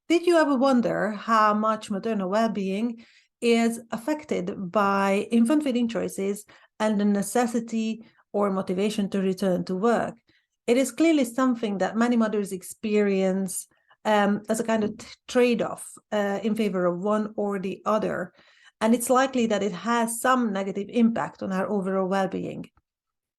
Did you ever wonder how much maternal well-being is affected by infant feeding choices and the necessity or motivation to return to work? It is clearly something that many mothers experience as a kind of trade-off in favor of one or the other. And it's likely that it has some negative impact on our overall well-being.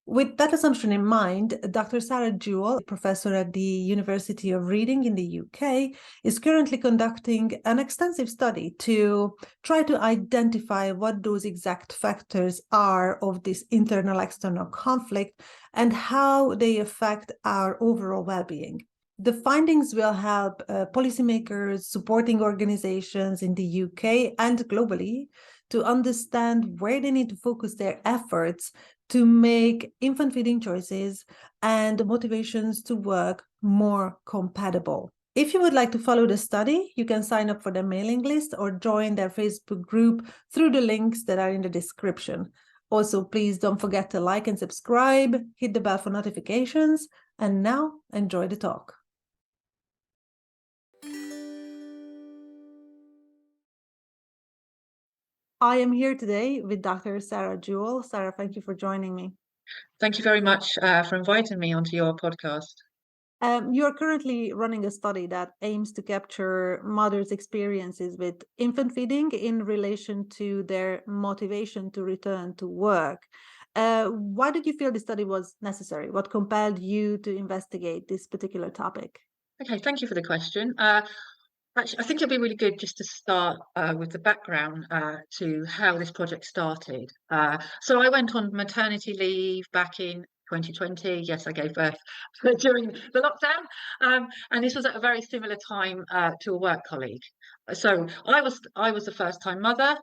With that assumption in mind, Dr. Sarah Jewell, professor at the University of Reading in the UK, is currently conducting an extensive study to try to identify what those exact factors are of this internal-external conflict and how they affect our overall well-being. The findings will help policymakers, supporting organizations in the UK and globally to understand where they need to focus their efforts to make infant feeding choices and motivations to work more compatible. If you would like to follow the study, you can sign up for their mailing list or join their Facebook group through the links that are in the description. Also, please don't forget to like and subscribe, hit the bell for notifications, and now enjoy the talk. I am here today with Dr. Sarah Jewell. Sarah, thank you for joining me. Thank you very much for inviting me onto your podcast. You're currently running a study that aims to capture mothers' experiences with infant feeding in relation to their motivation to return to work. Why did you feel the study was necessary? What compelled you to investigate this particular topic? Okay, thank you for the question. Actually, I think it'd be really good just to start with the background to how this project started. So I went on maternity leave back in 2020. Yes, I gave birth during the lockdown, and this was at a very similar time to a work colleague. So I was the first-time mother.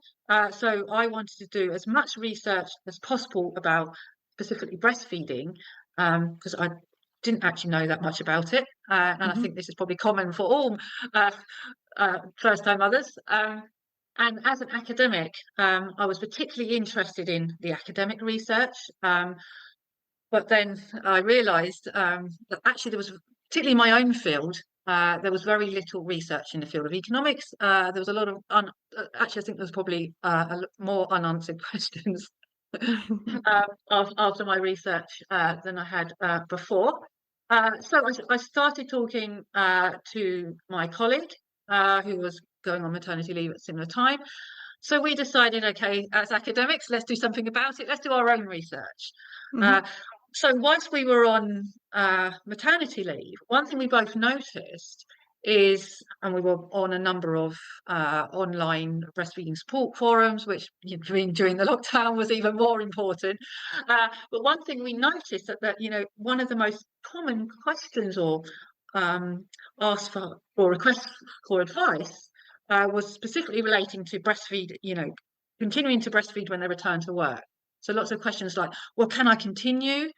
So I wanted to do as much research as possible about specifically breastfeeding because I didn't actually know that much about it, and I think this is probably common for all first-time mothers. And as an academic, I was particularly interested in the academic research, but then I realised that actually there was, particularly in my own field, there was very little research in the field of economics. There was a lot of, actually I think there was probably more unanswered questions after my research than I had before. So I started talking to my colleague who was going on maternity leave at a similar time. So we decided, okay, as academics, let's do something about it. Let's do our own research. So once we were on maternity leave, one thing we both noticed is, and we were on a number of online breastfeeding support forums, which during the lockdown was even more important. But one thing we noticed that one of the most common questions or asked for or requests for advice was specifically relating to breastfeed, continuing to breastfeed when they return to work. So lots of questions like, well, can I continue?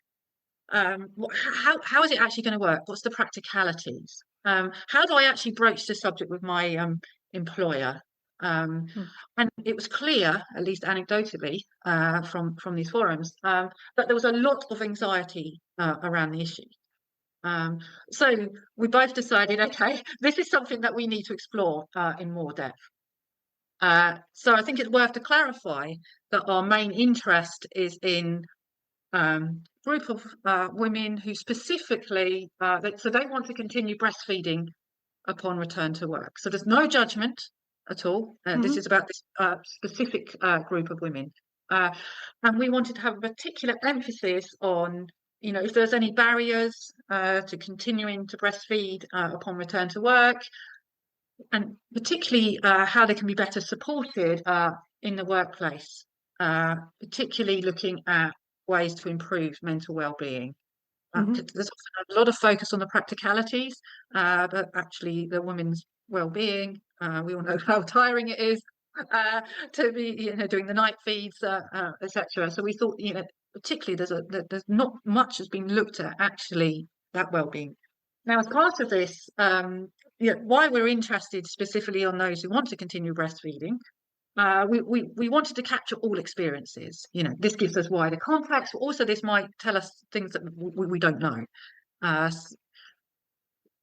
How is it actually going to work? What's the practicalities? How do I actually broach the subject with my employer? And it was clear, at least anecdotally, from these forums, that there was a lot of anxiety around the issue. So we both decided, okay, this is something that we need to explore in more depth. So I think it's worth to clarify that our main interest is in group of women who specifically so they want to continue breastfeeding upon return to work. So there's no judgment at all. This is about this specific group of women, and we wanted to have a particular emphasis on, if there's any barriers to continuing to breastfeed upon return to work, and particularly how they can be better supported in the workplace, particularly looking at ways to improve mental well-being. There's often a lot of focus on the practicalities, but actually the women's well-being, we all know how tiring it is to be doing the night feeds, etc. So we thought, particularly there's not much has been looked at actually that well-being. Now, as part of this, why we're interested specifically on those who want to continue breastfeeding, we wanted to capture all experiences. This gives us wider context, but also this might tell us things that we don't know.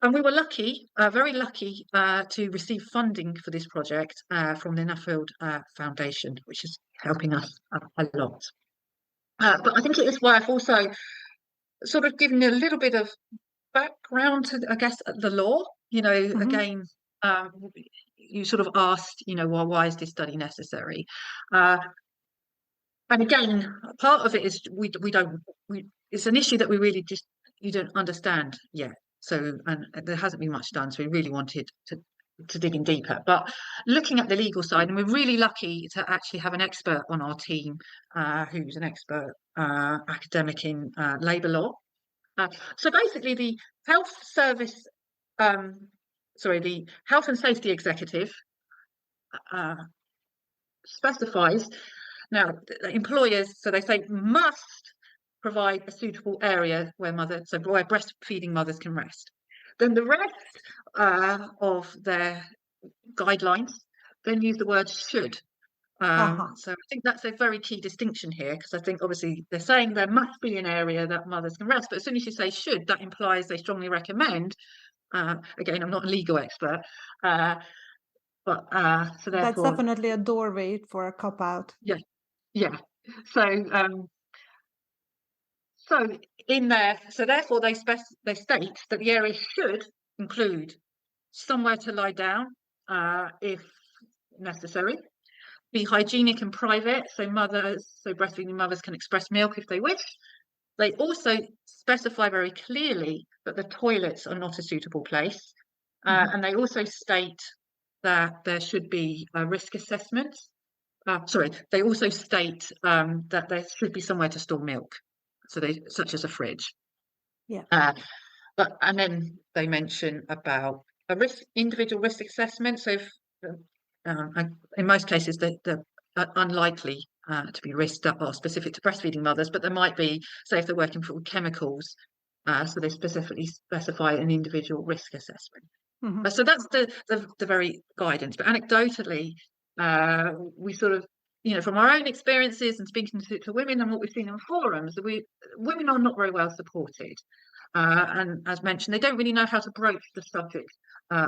And we were lucky, very lucky, to receive funding for this project from the Nuffield Foundation, which is helping us a lot. But I think it is worth also sort of giving a little bit of background to, I guess, the law. Mhm. Again, you sort of asked, why is this study necessary? And again, part of it is it's an issue that we really just you don't understand yet. So, and there hasn't been much done, so we really wanted to dig in deeper. But looking at the legal side, and we're really lucky to actually have an expert on our team, who's an expert academic in labour law. So basically, health service, um, the health and safety executive uh, specifies now employers, so they say must provide a suitable area where breastfeeding mothers can rest. Then the rest of their guidelines then use the word should. Uh-huh. So I think that's a very key distinction here, because I think obviously they're saying there must be an area that mothers can rest, but as soon as you say should, that implies they strongly recommend. Again, I'm not a legal expert, but so That's therefore, definitely a doorway for a cop out. yeah, yeah. So so in there, so therefore they state that the area should include somewhere to lie down, if necessary, be hygienic and private, so breastfeeding mothers can express milk if they wish. They also specify very clearly that the toilets are not a suitable place, Mhm. and they also state that there should be a risk assessment. They also state that there should be somewhere to store milk, such as a fridge. Yeah. And then they mention about a individual risk assessment. So, in most cases, they're unlikely to be risks that are specific to breastfeeding mothers, but there might be, say, if they're working with chemicals, so they specifically specify an individual risk assessment. Mhm. So that's the very guidance. But anecdotally, we sort of, from our own experiences and speaking to women and what we've seen in forums, women are not very well supported. And as mentioned, they don't really know how to broach the subject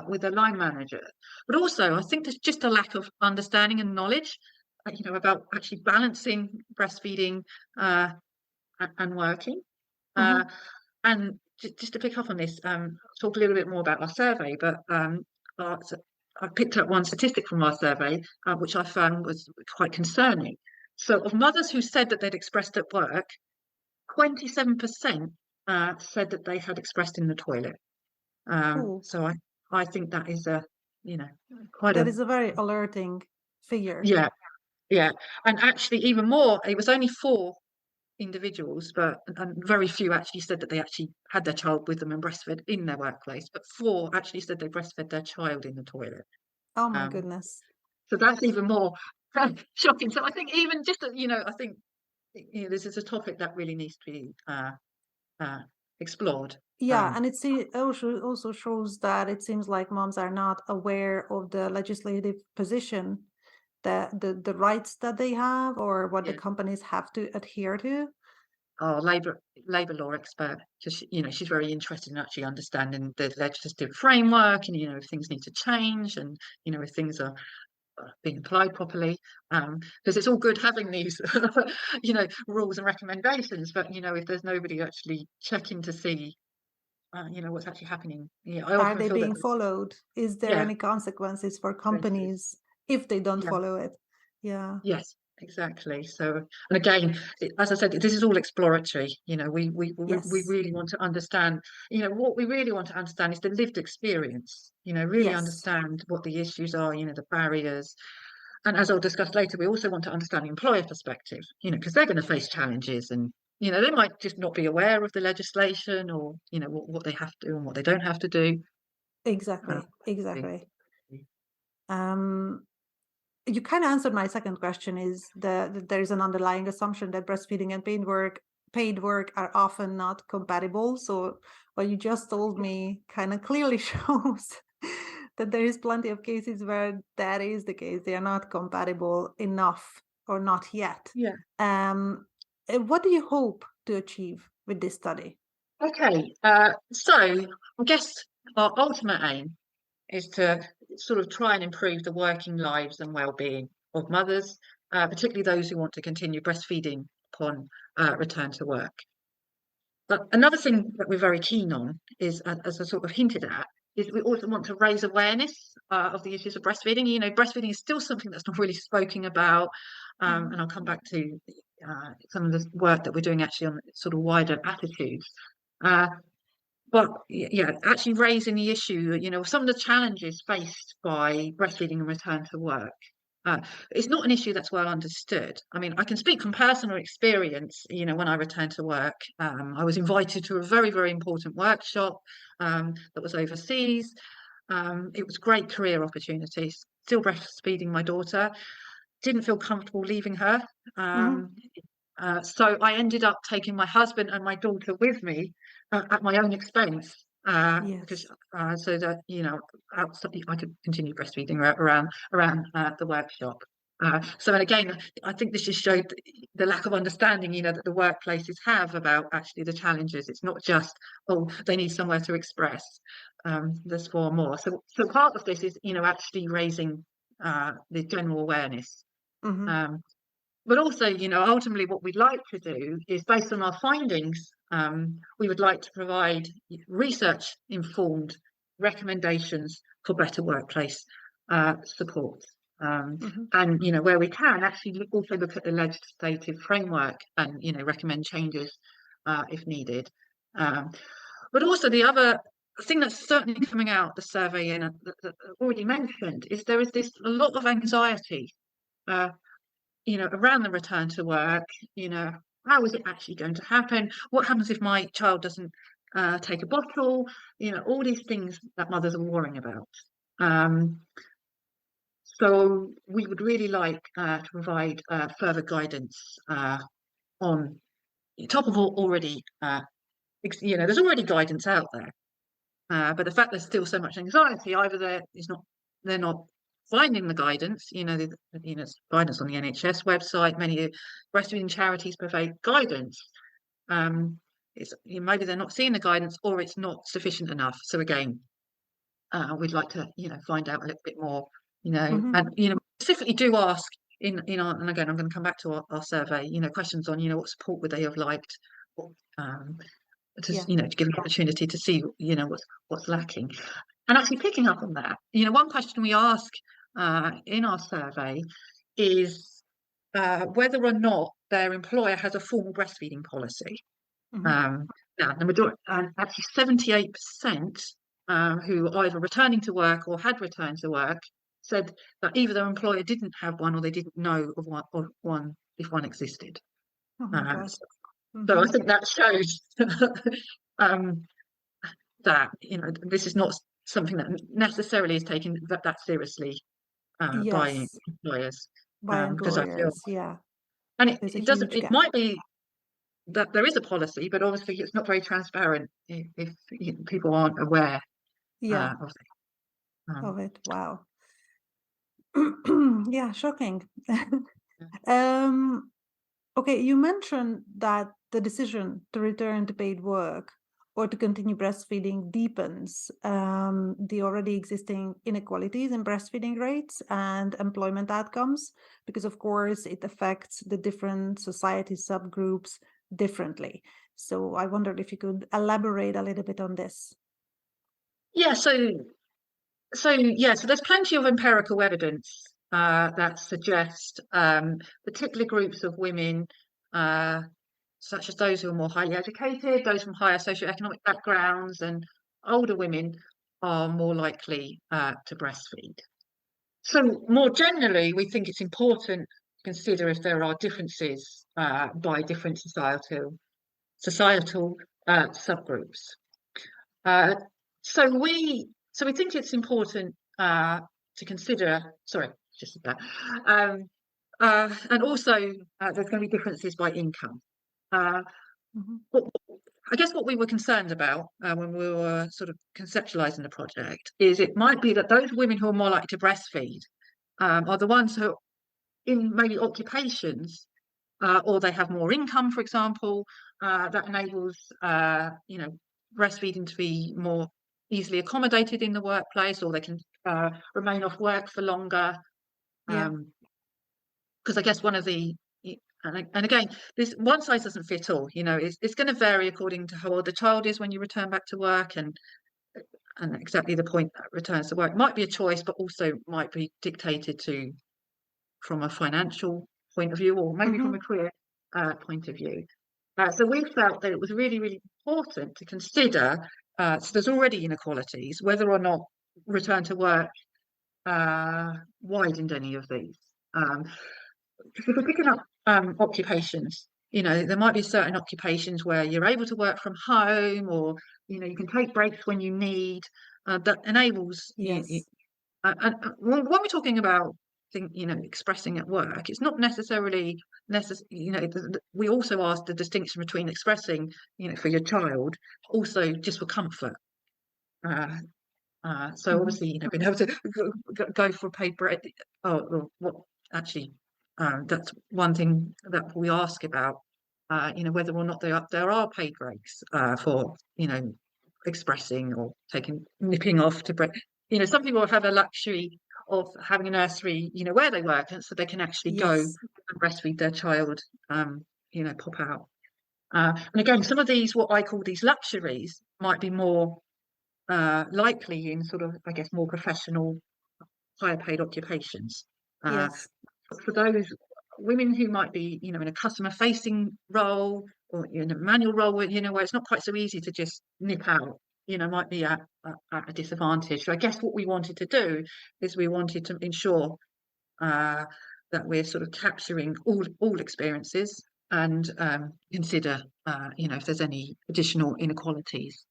with their line manager. But also, I think there's just a lack of understanding and knowledge, about actually balancing breastfeeding and working. Uh, Mhm. and just to pick up on this, talk a little bit more about our survey, but so I picked up one statistic from our survey, which I found was quite concerning. So, of mothers who said that they'd expressed at work, 27% said that they had expressed in the toilet. Ooh, So I think that is quite that a, is a very alerting figure. yeah, yeah. And actually, even more, it was only four individuals, but and very few actually said that they actually had their child with them and breastfed in their workplace, but four actually said they breastfed their child in the toilet. Oh my Um, goodness. so that's even more shocking. So I think even just I think this is a topic that really needs to be uh, explored. Yeah, and also shows that it seems like moms are not aware of the legislative position, the rights that they have or what the Yeah, companies have to adhere to. our labour law expert, because she's very interested in actually understanding the legislative framework, and if things need to change, and if things are being applied properly, because it's all good having these rules and recommendations, but if there's nobody actually checking to see what's actually happening, I Are often they feel that being followed? Is there yeah, any consequences for consequences. companies if they don't Yeah, follow it? Yeah. yes, exactly. So, and again, as I said, this is all exploratory. We Yes. really want to understand. What we really want to understand is the lived experience. Really Yes. understand what the issues are. The barriers. And as I'll discuss later, we also want to understand the employer perspective, because they're going to face challenges, and they might just not be aware of the legislation, or what they have to do and what they don't have to do. Uh, Exactly. Exactly. Um, you kind of answered my second question is that there's an underlying assumption that breastfeeding and paid work are often not compatible. So what you just told me kind of clearly shows that there is plenty of cases where that is the case. They are not compatible enough or not yet. yeah. Um, what do you hope to achieve with this study? Okay. So I guess our ultimate aim is to sort of try and improve the working lives and well-being of mothers, particularly those who want to continue breastfeeding upon return to work. But another thing that we're very keen on is, as I sort of hinted at, is we also want to raise awareness of the issues of breastfeeding. You know, breastfeeding is still something that's not really spoken about, and I'll come back to some of the work that we're doing actually on sort of wider attitudes. But yeah, actually raising the issue, you know, some of the challenges faced by breastfeeding and return to work. It's not an issue that's well understood. I mean, I can speak from personal experience. You know, when I returned to work, I was invited to a very, very important workshop that was overseas. It was great career opportunities. Still breastfeeding my daughter. Didn't feel comfortable leaving her. Mm-hmm. So I ended up taking my husband and my daughter with me at my own expense, because Yes. so that, you know, I could continue breastfeeding around the workshop. So, and again, I think this just showed the lack of understanding, you know, that the workplaces have about actually the challenges. It's not just, oh, they need somewhere to express. There's far more. So part of this is, you know, actually raising the general awareness. Mm-hmm. Um, but also, you know, ultimately what we'd like to do is, based on our findings, we would like to provide research informed recommendations for better workplace support. Mm-hmm. And, you know, where we can actually also look at the legislative framework and, you know, recommend changes if needed. But also the other thing that's certainly coming out the survey and that already mentioned is there is this a lot of anxiety, uh, you know, around the return to work. You know, how is it actually going to happen? What happens if my child doesn't take a bottle? You know, all these things that mothers are worrying about. Um, so we would really like to provide further guidance on top of already, you know, there's already guidance out there. But the fact there's still so much anxiety, either they're not finding the guidance. You know, you know, guidance on the NHS website. Many breastfeeding charities provide guidance. It's maybe they're not seeing the guidance, or it's not sufficient enough. So again, we'd like to, you know, find out a little bit more. You know, Mm-hmm. and you know, specifically do ask in our, and again, I'm going to come back to our survey. You know, questions on, you know, what support would they have liked. Um, to, Yeah. you know, to give an opportunity to see, you know, what's lacking. And actually picking up on that, you know, one question we ask in our survey is whether or not their employer has a formal breastfeeding policy. Mm-hmm. Now, the majority, actually 78% who are either returning to work or had returned to work said that either their employer didn't have one or they didn't know of one if one existed. Oh my Uh, God. so I Mm-hmm. think that shows um, that, you know, this is not something that necessarily is taken that seriously by Yes. employers, By because I feel, employers. Yeah. and There's a it doesn't, huge it gap. might be that there is a policy, but obviously it's not very transparent if you know, people aren't aware Yeah. of it. Of it. Wow. Yeah. Shocking. Yeah. um. Okay, you mentioned that the decision to return to paid work or to continue breastfeeding deepens the already existing inequalities in breastfeeding rates and employment outcomes, because of course it affects the different society subgroups differently. So I wondered if you could elaborate a little bit on this. Yeah, so there's plenty of empirical evidence that suggest particular groups of women, uh, such as those who are more highly educated, those from higher socioeconomic backgrounds, and older women are more likely to breastfeed. So more generally, we think it's important to consider if there are differences by different societal subgroups. Uh, so we think it's important to consider. Sorry, just that. Um, and also, there's going to be differences by income. Uh, Mhm. what, I guess what we were concerned about when we were sort of conceptualizing the project is it might be that those women who are more likely to breastfeed are the ones who are in maybe occupations, or they have more income, for example, that enables you know, breastfeeding to be more easily accommodated in the workplace, or they can remain off work for longer. Yeah. Because I guess one of the and again, this one size doesn't fit all. It's going to vary according to how old the child is when you return back to work, and exactly the point that returns to work might be a choice, but also might be dictated to from a financial point of view, or maybe from a career point of view. So we felt that it was really, really important to consider. So there's already inequalities, whether or not return to work widened any of these. If we're picking up occupations, there might be certain occupations where you're able to work from home, or you can take breaks when you need. That enables you. Yes. And when we're talking about expressing at work, it's not necessarily we also ask the distinction between expressing, for your child, also just for comfort. So obviously, being able to go for a paid break. Oh, what actually, that's one thing that we ask about. Whether or not there are paid breaks for expressing or nipping off to break. Some people have a luxury of having a nursery, where they work, and so they can actually go Yes. and breastfeed their child. Pop out. And again, some of these, what I call these luxuries, might be more likely in sort of, I guess, more professional, higher paid occupations. Yes. For those women who might be, in a customer facing role, or in a manual role, where it's not quite so easy to just nip out, might be at a disadvantage. So I guess what we wanted to do is we wanted to ensure that we're sort of capturing all experiences, and consider, if there's any additional inequalities.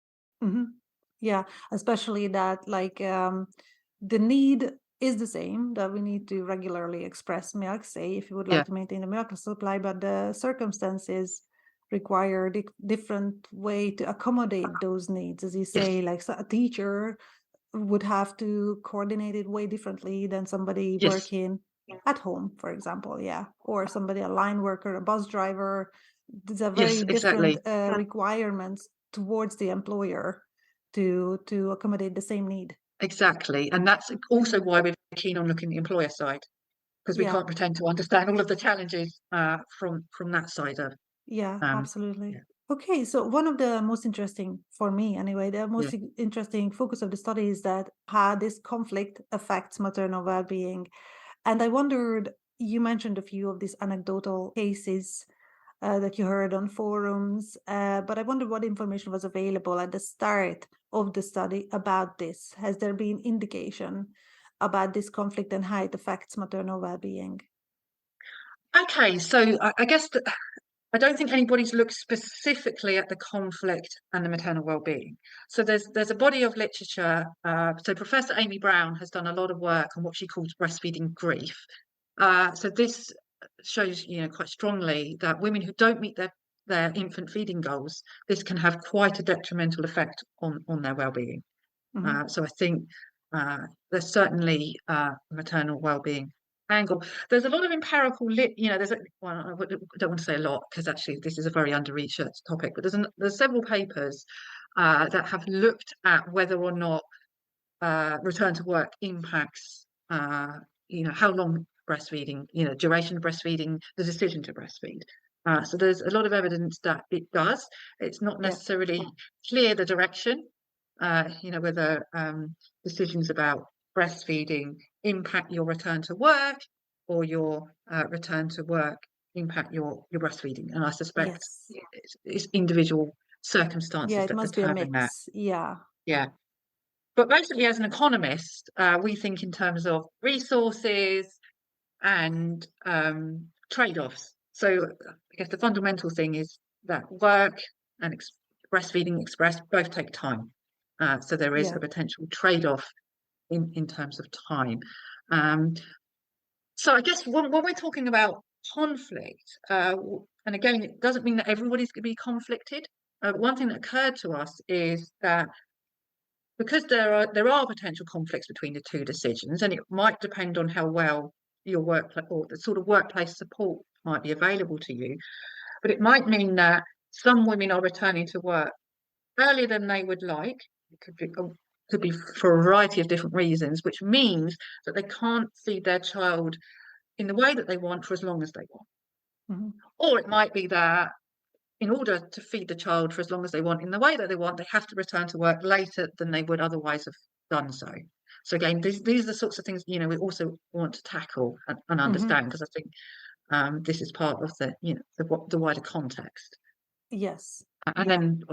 Yeah, especially that like the need is the same, that we need to regularly express milk, say if you would like Yeah. to maintain the milk supply, but the circumstances require different way to accommodate those needs. As you say, Yes. like a teacher would have to coordinate it way differently than somebody Yes. working at home, for example. Yeah, or somebody, a line worker, a bus driver. These are Yes. very different Exactly. requirements towards the employer to accommodate the same need. Exactly. And that's also why we're keen on looking at the employer side, because we Yeah, can't pretend to understand all of the challenges from that side of. yeah, Yeah. absolutely. Okay, so one of the most interesting, for me anyway, the Yeah. most interesting focus of the study is that how this conflict affects maternal well-being. And I wondered, you mentioned a few of these anecdotal cases that you heard on forums, but I wonder what information was available at the start of the study about this. Has there been indication about this conflict and how it affects maternal well-being? Okay, so I guess that I don't think anybody's looked specifically at the conflict and the maternal well-being. So there's a body of literature. So Professor Amy Brown has done a lot of work on what she calls breastfeeding grief. So this shows, quite strongly that women who don't meet their infant feeding goals, this can have quite a detrimental effect on their well-being. Mm-hmm. So I think there's certainly maternal well-being angle. There's a lot of empirical well, I don't want to say a lot, because actually this is a very under-researched topic, but there's several papers that have looked at whether or not return to work impacts how long breastfeeding, duration of breastfeeding, the decision to breastfeed. So there's a lot of evidence that it does. It's not Yeah. necessarily clear the direction, whether decisions about breastfeeding impact your return to work, or your return to work impact your breastfeeding. And I suspect Yes. it's individual Yeah, circumstances it that must be a determine that. mix. Yeah. Yeah. But basically, as an economist, we think in terms of resources and trade-offs. So I guess the fundamental thing is that work and breastfeeding express both take time. So there is Yeah. a potential trade-off in terms of time. Um, so I guess when we're talking about conflict, and again, it doesn't mean that everybody's going to be conflicted. One thing that occurred to us is that because there are potential conflicts between the two decisions, and it might depend on how well your workplace or the sort of workplace support might be available to you. But it might mean that some women are returning to work earlier than they would like. It could be could be for a variety of different reasons, which means that they can't feed their child in the way that they want for as long as they want. Mhm. Or it might be that in order to feed the child for as long as they want in the way that they want, they have to return to work later than they would otherwise have done so. So again, these are the sorts of things, we also want to tackle and Mhm. understand, because I think this is part of the wider context. Yes. And Yeah. then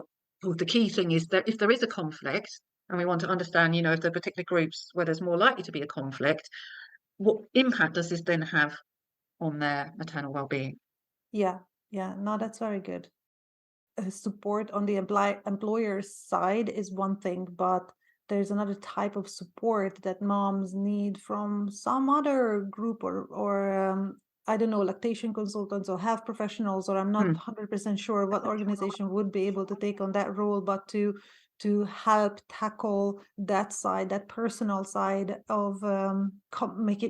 the key thing is that if there is a conflict, and we want to understand, if there are particular groups where there's more likely to be a conflict, what impact does this then have on their maternal well-being? Yeah. Yeah. No, that's very good. Support on the employer's side is one thing, but there's another type of support that moms need from some other group, or I don't know, lactation consultants or health professionals, or I'm not Hmm. 100% sure what organization would be able to take on that role, but to help tackle that side, that personal side of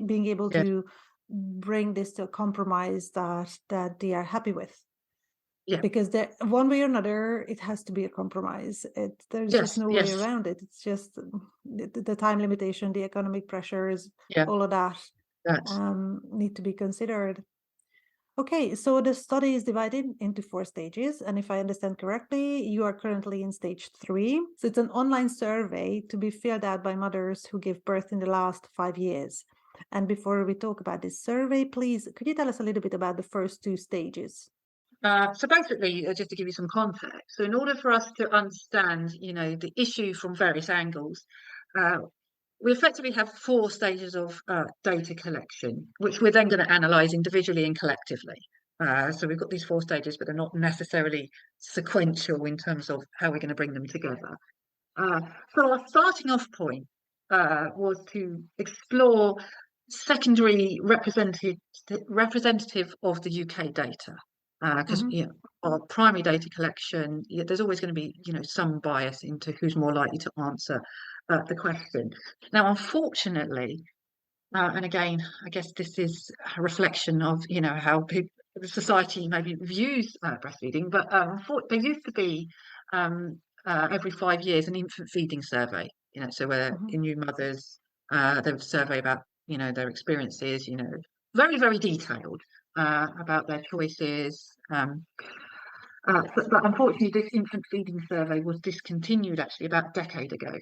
being able Yes, to bring this to a compromise that they are happy with. yeah, Because one way or another, it has to be a compromise. There's just yes, no way yes, around it. It's just the time limitation, the economic pressures, yeah, all of that that's need to be considered. Okay, so the study is divided into 4 stages, and if I understand correctly, you are currently in stage 3. So it's an online survey to be filled out by mothers who gave birth in the last 5 years. And before we talk about this survey, please, could you tell us a little bit about the first 2 stages? so basically, just to give you some context, so in order for us to understand, the issue from various angles, uh, we effectively have 4 stages of data collection, which we're then going to analyse individually and collectively. So we've got these 4 stages, but they're not necessarily sequential in terms of how we're going to bring them together. So our starting off point was to explore secondary representative of the UK data, because Mhm. our primary data collection, there's always going to be some bias into who's more likely to answer the question. Now, unfortunately, and again, I guess this is a reflection of how the society maybe views breastfeeding, but there used to be every 5 years an infant feeding survey. So where Mhm. in new mothers they would survey about their experiences, very very detailed about their choices. But unfortunately, this infant feeding survey was discontinued actually about a decade ago.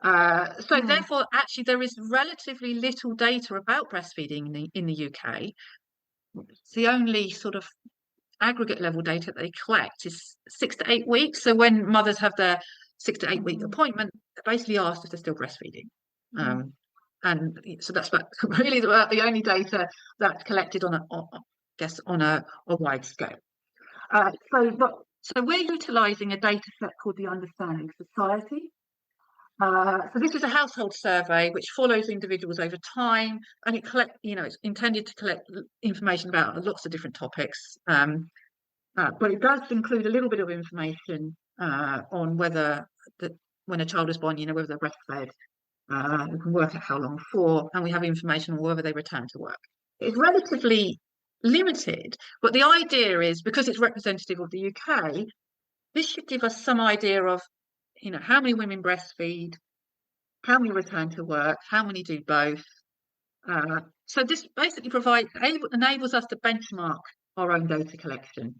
So Hmm. therefore, actually, there is relatively little data about breastfeeding in the UK. It's the only sort of aggregate level data they collect is 6 to 8 weeks. So when mothers have their 6 to 8 week Mhm. appointment, they're basically asked if they're still breastfeeding. Mhm. And so that's really the only data that's collected I guess, on a wide scale. So we're utilising a data set called the Understanding Society. So this is a household survey which follows individuals over time, and it's intended to collect information about lots of different topics. But it does include a little bit of information on whether when a child is born, whether they're breastfed. We can work out how long for, and we have information on whether they return to work. It's relatively limited, but the idea is, because it's representative of the UK, this should give us some idea of, how many women breastfeed, how many return to work, how many do both. So this basically enables us to benchmark our own data collection.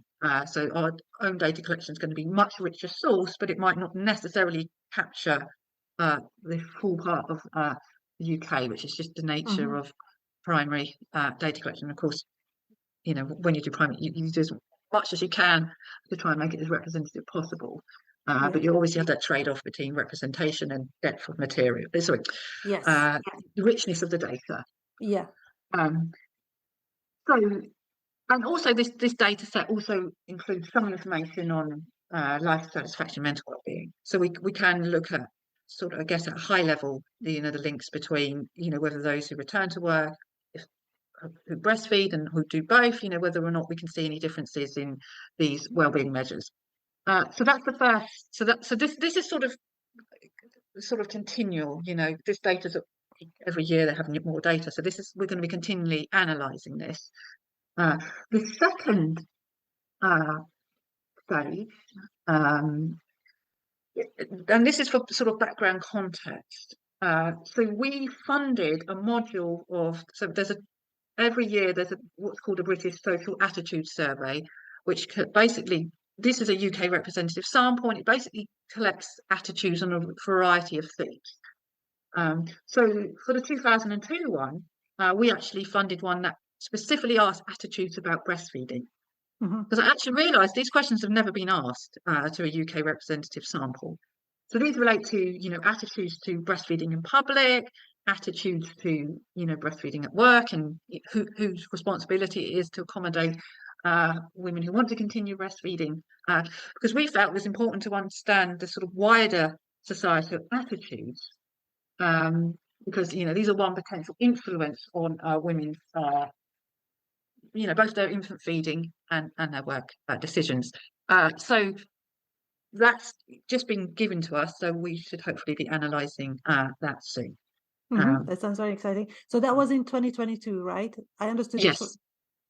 So our own data collection is going to be much richer source, but it might not necessarily capture the full part of the UK, which is just the nature Mhm. of primary data collection. Of course, when you do primary, you do as much as you can to try and make it as representative as possible. Yeah. But you always have that trade-off between representation and depth of material. Sorry, Yes. the richness of the data. Yeah. Um, so, and also this data set also includes some information on life satisfaction, mental well-being. So we can look at sort of, I guess, at a high level, the links between, whether those who return to work, who breastfeed and who do both, whether or not we can see any differences in these well-being measures. So that's the first. So this is sort of continual. This data's every year they're having more data. So we're going to be continually analysing this. Uh, the second stage and this is for sort of background context. So we funded a module of, so every year there's what's called a British Social Attitude Survey, which basically, this is a UK representative sample, and it basically collects attitudes on a variety of things. So for the 2002 one, we actually funded one that specifically asked attitudes about breastfeeding. Because I actually realised these questions have never been asked to a UK representative sample. So these relate to, attitudes to breastfeeding in public, attitudes to, breastfeeding at work, and whose responsibility it is to accommodate women who want to continue breastfeeding. Because we felt it was important to understand the sort of wider societal attitudes, because, these are one potential influence on women's both their infant feeding and their work decisions. So that's just been given to us, so we should hopefully be analysing that soon. That sounds very exciting. So that was in 2022, right? I understood Yes.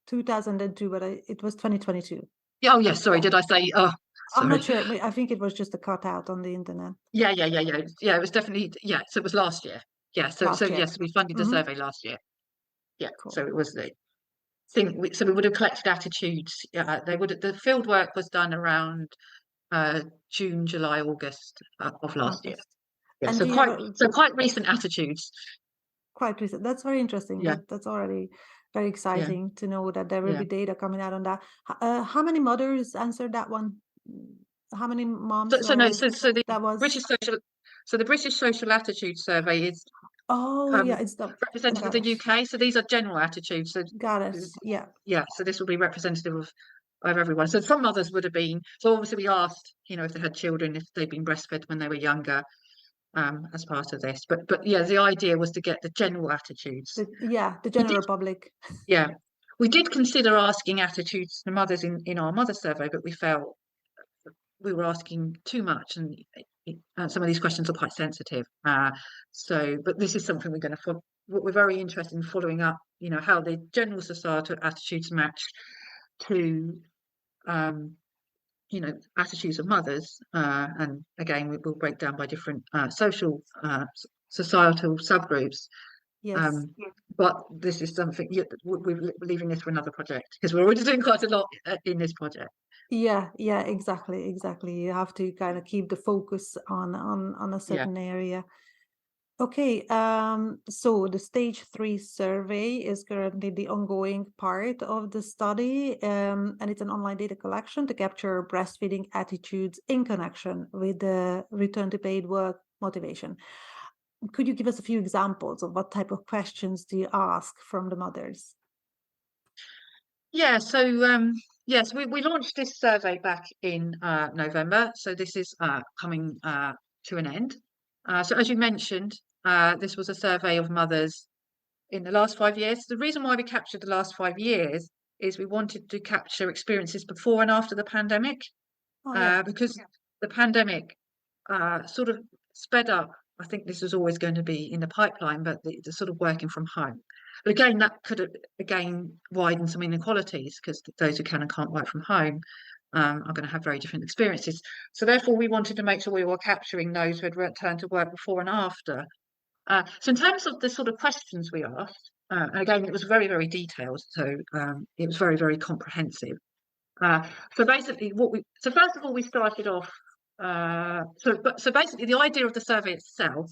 2002, but it was 2022. Oh, yes. Sorry, did I say? Oh, sorry. I'm not sure. I think it was just a cutout on the internet. Yeah. It was definitely, so it was last year. Yeah. So Last year. yes, we funded the survey last year. Yeah. Cool. So it was the thing. So we would have collected attitudes. The field work was done around June, July, August of last year. Yeah, And so quite recent attitudes. Quite recent. That's very interesting. Yeah. That's already very exciting to know that there will Yeah. be data coming out on that. How many mothers answered that one? How many moms? So the that was British Social Attitude Survey is it's the representative of the UK. So these are general attitudes. So got it. Yeah. So this will be representative of everyone. So some mothers would have been. So obviously we asked, if they had children, if they'd been breastfed when they were younger, as part of this. But yeah, the idea was to get the general attitudes. The general public. Yeah, we did consider asking attitudes to mothers in our mother survey, but we felt we were asking too much, and some of these questions are quite sensitive. But this is something we're going to follow. We're very interested in following up. How the general societal attitudes match to, attitudes of mothers. And again, we will break down by different social, societal subgroups. Yes. But this is something we're leaving this for another project, because we're already doing quite a lot in this project. Yeah, exactly. You have to kind of keep the focus on a certain area. Okay, so the stage 3 survey is currently the ongoing part of the study, and it's an online data collection to capture breastfeeding attitudes in connection with the return to paid work motivation. Could you give us a few examples of what type of questions do you ask from the mothers? Yeah, so yes, we launched this survey back in November, so this is coming to an end. So as you mentioned, this was a survey of mothers in the last 5 years. The reason why we captured the last 5 years is we wanted to capture experiences before and after the pandemic, because the pandemic sort of sped up. I think this was always going to be in the pipeline, but the sort of working from home. But again, that could have widened some inequalities, because those who can and can't work from home are going to have very different experiences. So therefore, we wanted to make sure we were capturing those who had returned to work before and after. So in terms of the sort of questions we asked, and again, it was very, very detailed, so it was very, very comprehensive. So basically, first of all, we started off. So basically, the idea of the survey itself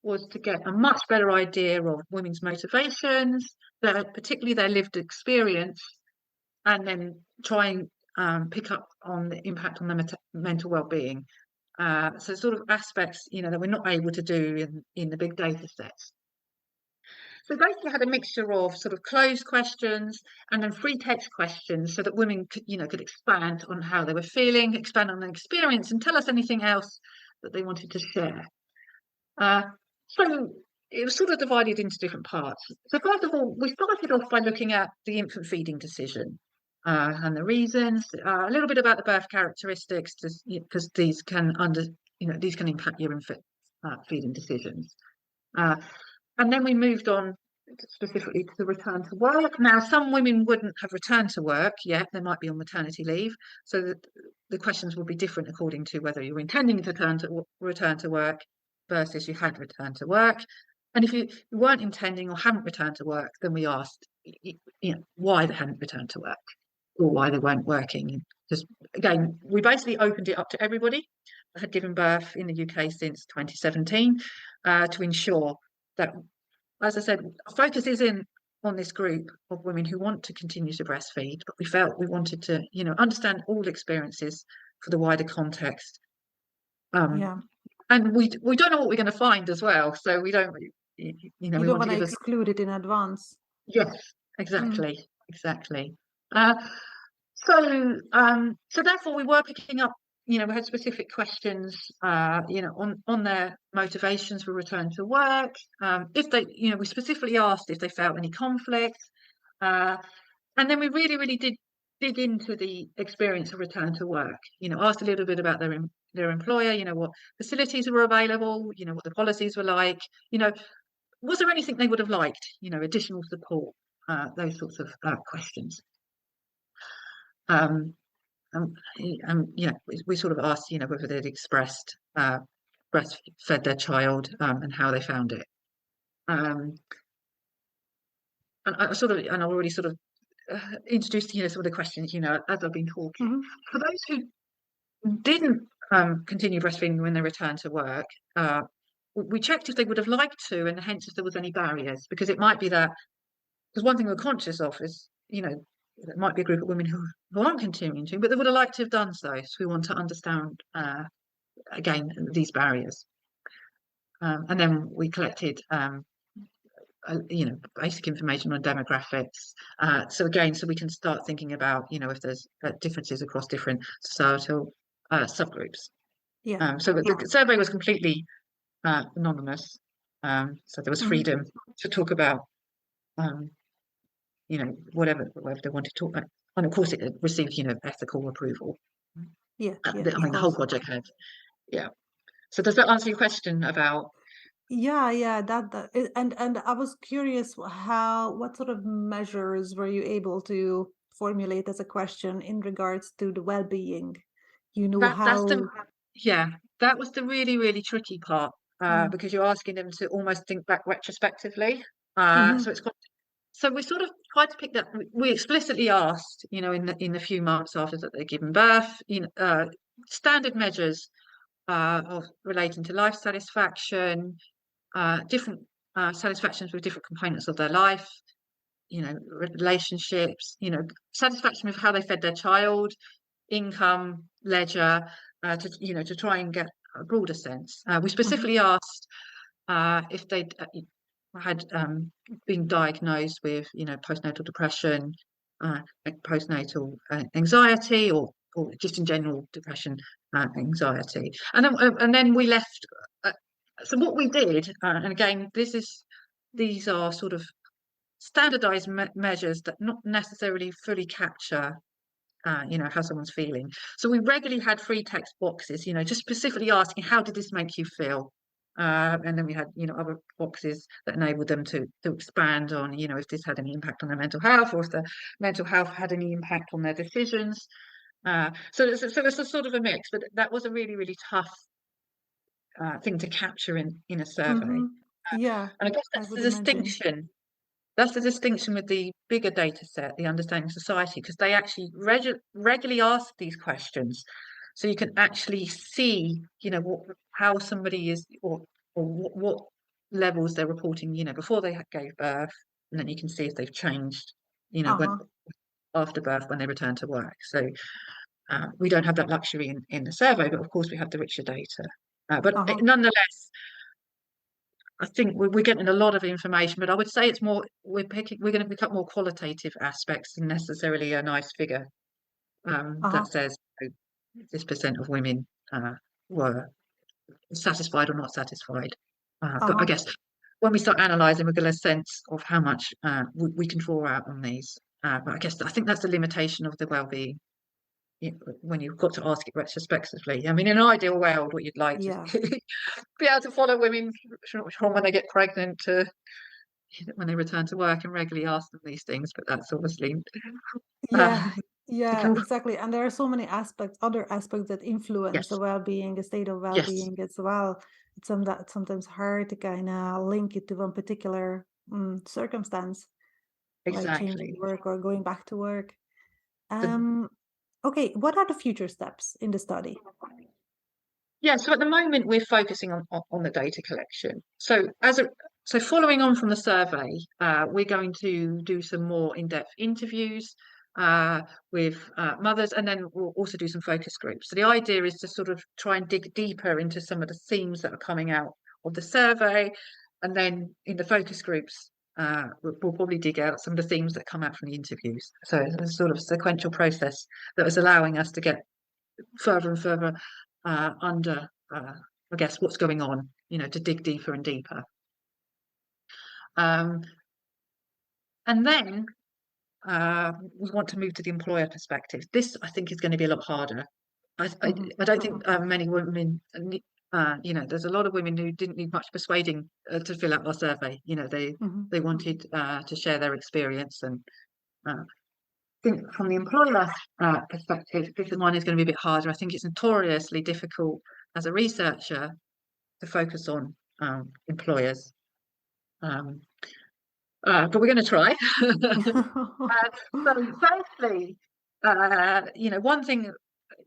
was to get a much better idea of women's motivations, particularly their lived experience, and then try and pick up on the impact on their mental well-being. So sort of aspects, that we're not able to do in the big data sets. So basically had a mixture of sort of closed questions and then free text questions, so that women could expand on how they were feeling, expand on their experience, and tell us anything else that they wanted to share. So it was sort of divided into different parts. So first of all, we started off by looking at the infant feeding decision and the reasons, a little bit about the birth characteristics, because these can impact your infant feeding decisions. And then we moved on specifically to the return to work. Now, some women wouldn't have returned to work yet; they might be on maternity leave, so the questions will be different according to whether you're intending to return to work versus you had returned to work. And if you weren't intending or hadn't returned to work, then we asked, why they hadn't returned to work or why they weren't working. Because again, we basically opened it up to everybody that had given birth in the UK since 2017 to ensure that, as I said, our focus is on this group of women who want to continue to breastfeed, but we felt we wanted to, understand all experiences for the wider context. Yeah. And we don't know what we're going to find as well, so we don't, You we don't want want to to give us. exclude it in advance. Yes, exactly, exactly. Uh, so therefore we were picking up, we had specific questions, on their motivations for return to work. If they, we specifically asked if they felt any conflict, and then we really, really did dig into the experience of return to work. Asked a little bit about their employer. What facilities were available. What the policies were like. Was there anything they would have liked? Additional support. Those sorts of questions. We sort of asked, whether they'd expressed breastfed their child and how they found it. And I've already sort of introduced, some of the questions, as I've been talking. Mm-hmm. For those who didn't continue breastfeeding when they returned to work, we checked if they would have liked to, and hence if there was any barriers, because it might be that, because one thing we're conscious of is, there might be a group of women who aren't continuing to, but they would have liked to have done so. So we want to understand, again, these barriers. And then we collected, basic information on demographics. So we can start thinking about, if there's differences across different societal subgroups. Yeah. So the survey was completely anonymous. So there was freedom to talk about, whatever they wanted to talk about. And of course it received, ethical approval. Yeah. Yeah. The whole project had. Yeah. So does that answer your question about? Yeah, and I was curious what sort of measures were you able to formulate as a question in regards to the well-being? That's How. that was the really, really tricky part, because you're asking them to almost think back retrospectively. Mm-hmm. So we sort of tried to pick that. We explicitly asked, in the few months after that they'd given birth, standard measures of relating to life satisfaction, different satisfactions with different components of their life, relationships, satisfaction with how they fed their child, income, leisure, to try and get a broader sense. We specifically asked if they'd had been diagnosed with, postnatal depression, postnatal anxiety, or just in general depression, anxiety, and then we left. So what we did, and again, these are sort of standardized measures that not necessarily fully capture how someone's feeling. So we regularly had free text boxes, just specifically asking, how did this make you feel? And then we had, other boxes that enabled them to expand on, if this had any impact on their mental health, or if the mental health had any impact on their decisions. So it's a sort of a mix, but that was a really, really tough thing to capture in a survey. Yeah, And I guess I that's the would imagine. distinction. That's the distinction with the bigger data set, the Understanding Society, because they actually regularly ask these questions. So you can actually see, how somebody is, or what levels they're reporting, before they gave birth, and then you can see if they've changed, when after birth, when they return to work. So we don't have that luxury in the survey, but of course we have the richer data. But nonetheless, I think we're getting a lot of information, but I would say it's more, we're going to pick up more qualitative aspects than necessarily a nice figure that says this percent of women were satisfied or not satisfied. But I guess when we start analysing, we'll get a sense of how much we can draw out on these. But I think that's the limitation of the well-being, when you've got to ask it retrospectively. I mean, in an ideal world, what you'd like to be able to follow women from when they get pregnant to, when they return to work and regularly ask them these things, but that's obviously Yeah, yeah, difficult. exactly. And there are so many aspects, other aspects that influence the Yes, well-being, the state of yes, well-being as well. It's that sometimes hard to kind of link it to one particular circumstance, like changing exactly. work or going back to work. The Um, okay, what are the future steps in the study? Yeah, so at the moment we're focusing on the data collection. So following on from the survey, we're going to do some more in-depth interviews uh, with mothers, and then we'll also do some focus groups. So the idea is to sort of try and dig deeper into some of the themes that are coming out of the survey, and then in the focus groups, we'll probably dig out some of the themes that come out from the interviews. So it's a sort of sequential process that is allowing us to get further and further under, I guess, what's going on, to dig deeper and deeper. Um, and then we want to move to the employer perspective. This, I think, is going to be a lot harder. Hmm. I don't think many women, there's a lot of women who didn't need much persuading to fill out our survey. Hmm. They wanted to share their experience, and think from the employer perspective, this one is going to be a bit harder. I think it's notoriously difficult as a researcher to focus on employers. Um, but we're going to try. So firstly, one thing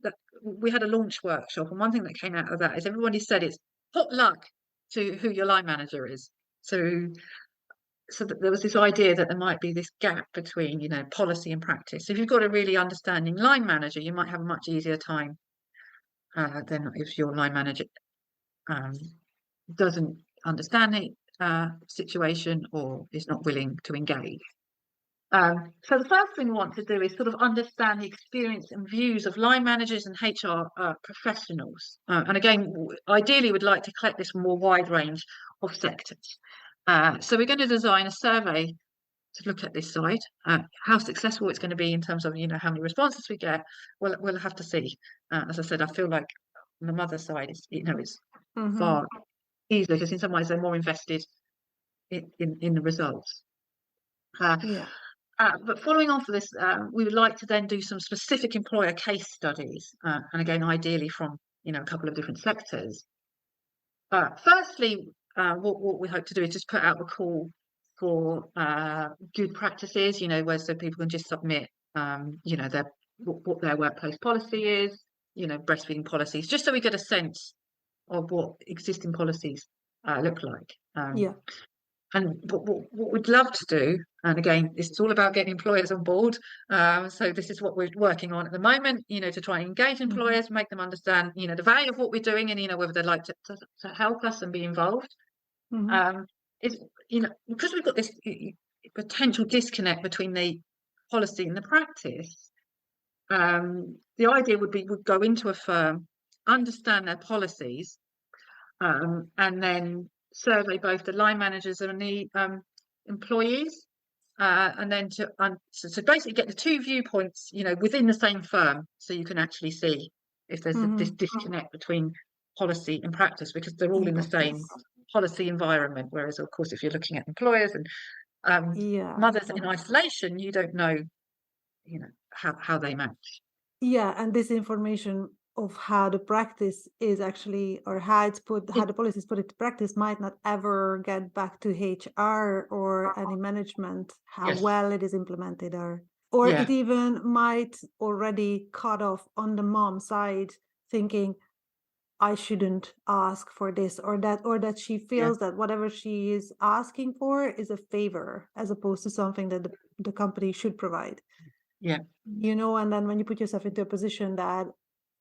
that we had a launch workshop, and one thing that came out of that is everybody said it's pot luck to who your line manager is. So that there was this idea that there might be this gap between, policy and practice. So if you've got a really understanding line manager, you might have a much easier time than if your line manager um, doesn't understand the situation or is not willing to engage. So the first thing we want to do is sort of understand the experience and views of line managers and HR professionals. And again, ideally, we'd like to collect this from a wide range of sectors. So we're going to design a survey to look at this side. How successful it's going to be in terms of, how many responses we get, we'll have to see. As I said, I feel like on the mother side, it's Hmm. far easier because in some ways they're more invested in the results. Yeah. But following on for this, we would like to then do some specific employer case studies, and again, ideally from a couple of different sectors. Firstly, what we hope to do is just put out a call for good practices, where so people can just submit, what their workplace policy is, breastfeeding policies, just so we get a sense of what existing policies look like. Yeah. And what we'd love to do, and again, this is all about getting employers on board. So this is what we're working on at the moment, to try and engage Hmm. employers, make them understand, the value of what we're doing, and whether they'd like to help us and be involved. Hmm. Um, is because we've got this potential disconnect between the policy and the practice. The idea would go into a firm, understand their policies, and then survey both the line managers and the employees, and then so basically get the two viewpoints, within the same firm, so you can actually see if there's this Hmm. disconnect between policy and practice, because they're all In in the same practice. policy environment. Whereas, of course, if you're looking at employers and Yeah. mothers in isolation, you don't know, how they match. Yeah, and this information of how the practice is actually, or how it's put, Yeah, how the policy is put into practice might not ever get back to HR or any management, how yes, well it is implemented, or it yeah, even might already cut off on the mom side, thinking, I shouldn't ask for this or that she yeah, feels that whatever she is asking for is a favor as opposed to something that the company should provide. yeah, And then when you put yourself into a position that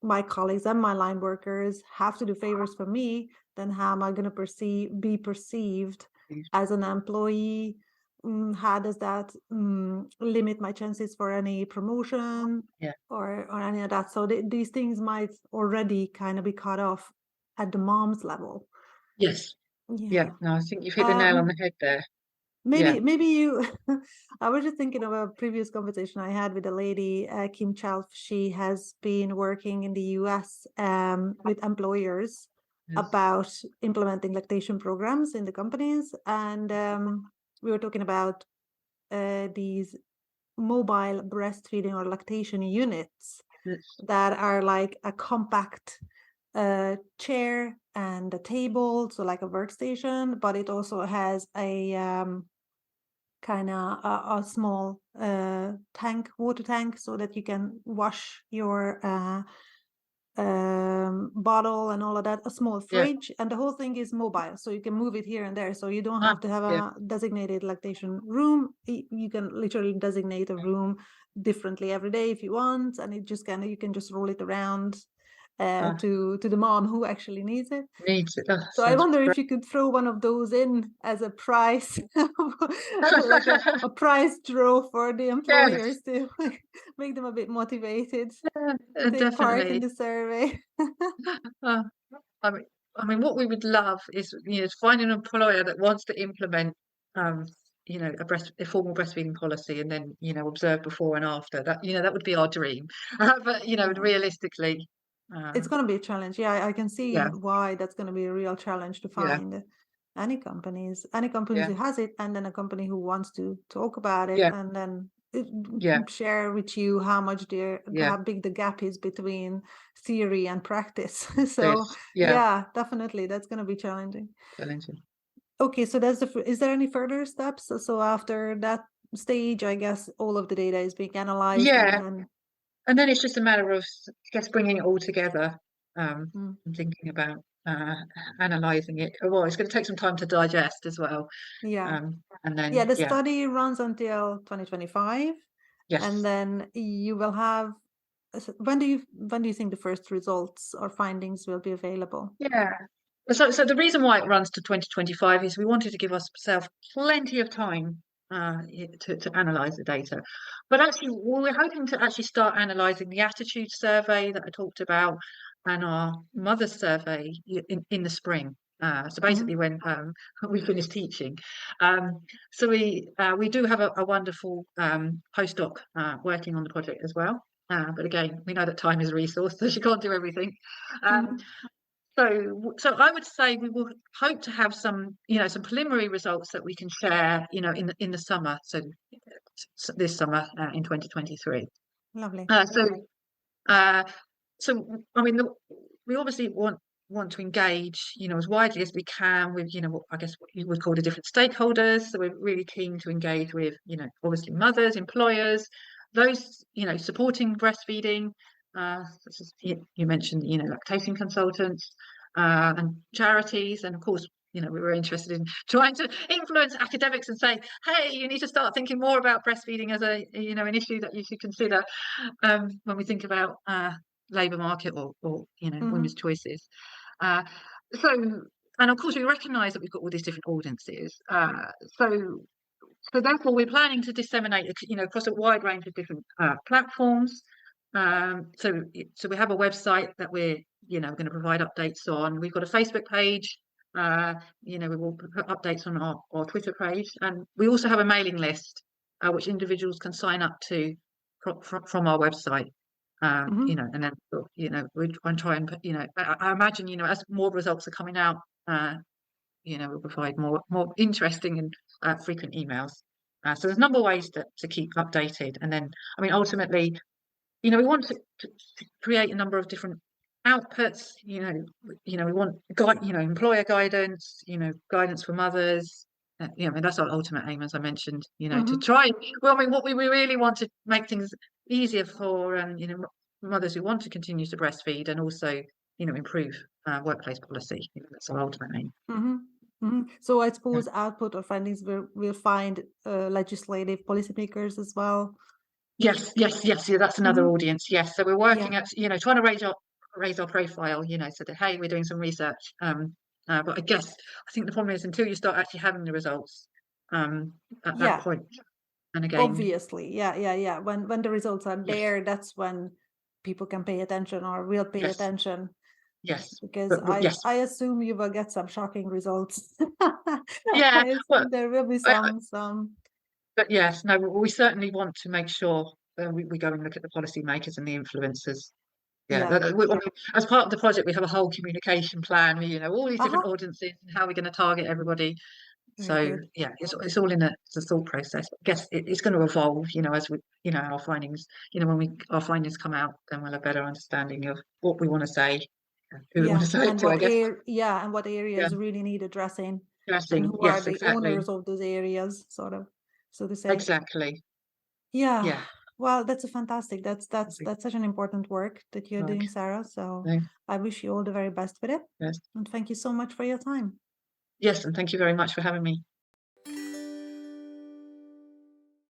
my colleagues and my line workers have to do favors for me, then how am I going to be perceived as an employee? How does that limit my chances for any promotion yeah, or any of that? So these things might already kind of be cut off at the mom's level. yes, yeah. Yeah. No, I think you've hit the nail on Um, the head there. Yeah. maybe you I was just thinking of a previous conversation I had with a lady, Kim Chalf. She has been working in the US with employers Yes. about implementing lactation programs in the companies. And we were talking about these mobile breastfeeding or lactation units that are like a compact chair and a table, so like a workstation, but it also has a kind of a small water tank, so that you can wash your bottle and all of that, a small Yeah. fridge, and the whole thing is mobile, so you can move it here and there, so you don't Ah, have to have yeah. a designated lactation room. You can literally designate a room differently every day if you want, and it just kind of, you can just roll it around Ah, to the mom who actually needs it. needs it. Oh, So I sounds wonder if great. you could throw one of those in as a prize, like a prize draw for the Yes, employers to make them a bit motivated to yeah, take part in definitely. the survey. Uh, I mean, what we would love is, to find an employer that wants to implement, um, a formal breastfeeding policy, and then, observe before and after. That would be our dream. But Yeah. realistically, It's uh, going to be a challenge. Yeah, I can see yeah, why that's going to be a real challenge to yeah, find any companies yeah, who has it, and then a company who wants to talk about it, yeah, and then yeah, share with you yeah. how big the gap is between theory and practice. So This, yeah, yeah, definitely that's going to be challenging. challenging. Okay, so is there any further steps? So after that stage, I guess all of the data is being analyzed, and Yeah, then and then it's just a matter of, I guess, bringing it all together, mm, and thinking about analysing it. Well, it's going to take some time to digest as well. yeah. And Yeah, then, the yeah, study runs until 2025, and yes, then you will have, when do you think the first results or findings will be available? yeah. So the reason why it runs to 2025 is we wanted to give ourselves plenty of time to analyse the data. But actually, we're hoping to actually start analysing the attitude survey that I talked about, and our mother survey in the spring. So Hmm. basically, when we finish teaching, um, so we do have a wonderful postdoc working on the project as well. But again, we know that time is a resource, so she can't do everything. Um, Hmm. so I would say we will hope to have some preliminary results that we can share, in the summer. So this summer, in 2023. Lovely. Uh, so uh, so I mean, we obviously want to engage, as widely as we can with, what I guess what you would call the different stakeholders. So we're really keen to engage with, obviously mothers, employers, those, supporting breastfeeding, such as you mentioned, lactation consultants, and charities, and of course, we were interested in trying to influence academics and say, hey, you need to start thinking more about breastfeeding as an issue that you should consider, when we think about labour market, or women's Hmm. choices. Uh, so, and of course, we recognise that we've got all these different audiences. So, so therefore, we're planning to disseminate, across a wide range of different platforms. So we have a website that we're, going to provide updates on. We've got a Facebook page. We will put updates on our Twitter page, and we also have a mailing list, which individuals can sign up to from our website. Hmm. And then, we try and put, I imagine, as more results are coming out, we'll provide more interesting and frequent emails. So there's a number of ways to keep updated. And then, I mean, ultimately, we want to create a number of different outputs. We want employer guidance, guidance for mothers. I mean, that's our ultimate aim, as I mentioned. To Hmm. try. Well, I mean, what we really want to make things easier for, mothers who want to continue to breastfeed, and also, improve workplace policy. That's our ultimate aim. Hmm. Hmm. So I Yeah. suppose output or findings will find legislative policymakers as well. Yes, yes, yes. Yeah, that's another Hmm. audience. Yes, so we're Yeah. working at, trying to raise our profile, so that, hey, we're doing some research. But I think the problem is, until you start actually having the results, at that Yeah. point, and again, Obviously, yeah. When the results are yes, there, that's when people can pay attention or will pay yes, attention, yes, because but yes, I assume you will get some shocking results. yeah, I well, assume there will be some. but yes, no, we certainly want to make sure that we go and look at the policymakers and the influencers. Yeah, Yeah. I mean, as part of the project, we have a whole communication plan. All these different Uh-huh. audiences and how we're going to target everybody. Very So good. yeah, it's all in the thought process. I guess it's going to evolve, as we, our findings, when our findings come out, then we'll have a better understanding of what we want to say, who we want Yeah, to say it and to, I guess. and what Yeah, areas really need addressing, and dressing. who are Yes, the exactly, owners of those areas, sort of, so to say. exactly. Yeah, Yeah. well, that's a fantastic. That's such an important work that you're Like, doing, Sarah. So no, I wish you all the very best with it, yes, and thank you so much for your time. yes, and thank you very much for having me.